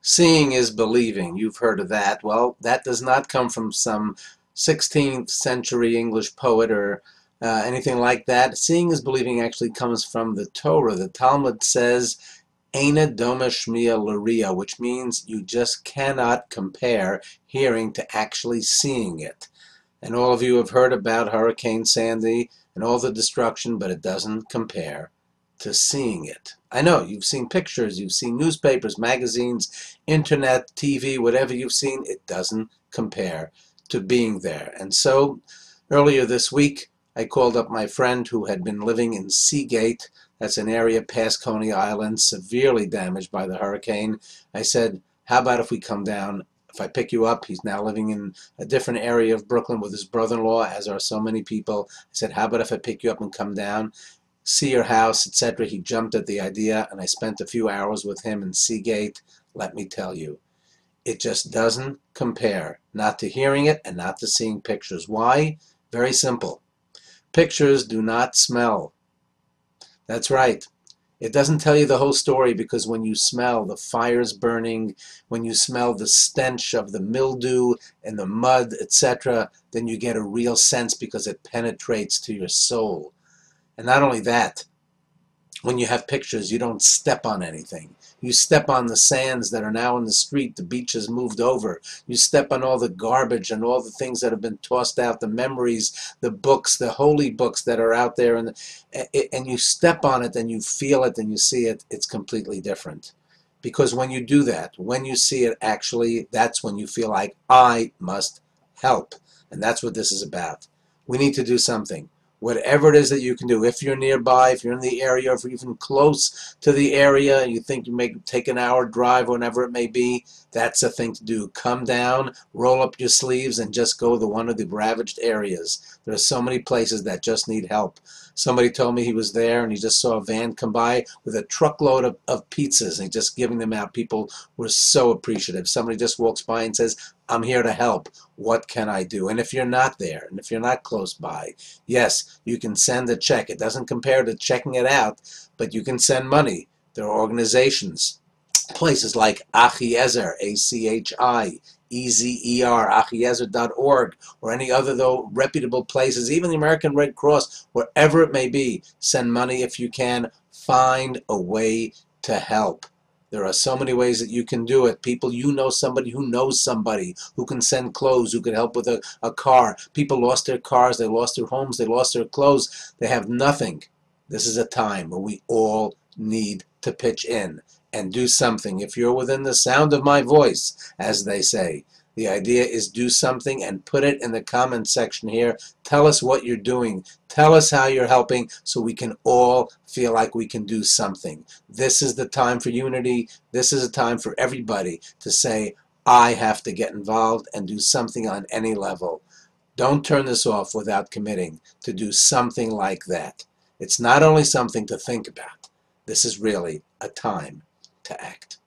Seeing is believing. You've heard of that. Well, that does not come from some 16th century English poet or anything like that. Seeing is believing actually comes from the Torah. The Talmud says, Eina doma shmiya l'riya, which means you just cannot compare hearing to actually seeing it. And all of you have heard about Hurricane Sandy and all the destruction, but it doesn't compare to seeing it. I know, you've seen pictures, you've seen newspapers, magazines, internet, TV, whatever you've seen, it doesn't compare to being there. And so, earlier this week, I called up my friend who had been living in Seagate. That's an area past Coney Island, severely damaged by the hurricane. I said, how about if we come down? If I pick you up, he's now living in a different area of Brooklyn with his brother-in-law, as are so many people. I said, how about if I pick you up and come down, see your house, etc. He jumped at the idea, and I spent a few hours with him in Seagate. Let me tell you, it just doesn't compare, not to hearing it and not to seeing pictures. Why? Very simple. Pictures do not smell. That's right. It doesn't tell you the whole story, because when you smell the fires burning, when you smell the stench of the mildew and the mud, etc., then you get a real sense because it penetrates to your soul. And not only that, when you have pictures, you don't step on anything. You step on the sands that are now in the street. The beach has moved over. You step on all the garbage and all the things that have been tossed out, the memories, the books, the holy books that are out there, and you step on it and you feel it and you see it. It's completely different. Because when you do that, when you see it actually, that's when you feel like, I must help. And that's what this is about. We need to do something. Whatever it is that you can do, if you're nearby, if you're in the area, if you're even close to the area, you think you may take an hour drive, whatever it may be, that's a thing to do. Come down, roll up your sleeves, and just go to one of the ravaged areas. There are so many places that just need help. Somebody told me he was there and he just saw a van come by with a truckload of pizzas and he's just giving them out. People were so appreciative. Somebody just walks by and says, I'm here to help. What can I do? And if you're not there, and if you're not close by, yes, you can send a check. It doesn't compare to checking it out, but you can send money. There are organizations, places like Achiezer, A-C-H-I, E-Z-E-R, achiezer.org, or any other, though, reputable places, even the American Red Cross, wherever it may be. Send money if you can. Find a way to help. There are so many ways that you can do it. People, you know somebody who can send clothes, who can help with a car. People lost their cars, they lost their homes, they lost their clothes. They have nothing. This is a time where we all need to pitch in and do something. If you're within the sound of my voice, as they say, the idea is do something and put it in the comment section here. Tell us what you're doing. Tell us how you're helping so we can all feel like we can do something. This is the time for unity. This is a time for everybody to say, I have to get involved and do something on any level. Don't turn this off without committing to do something like that. It's not only something to think about. This is really a time to act.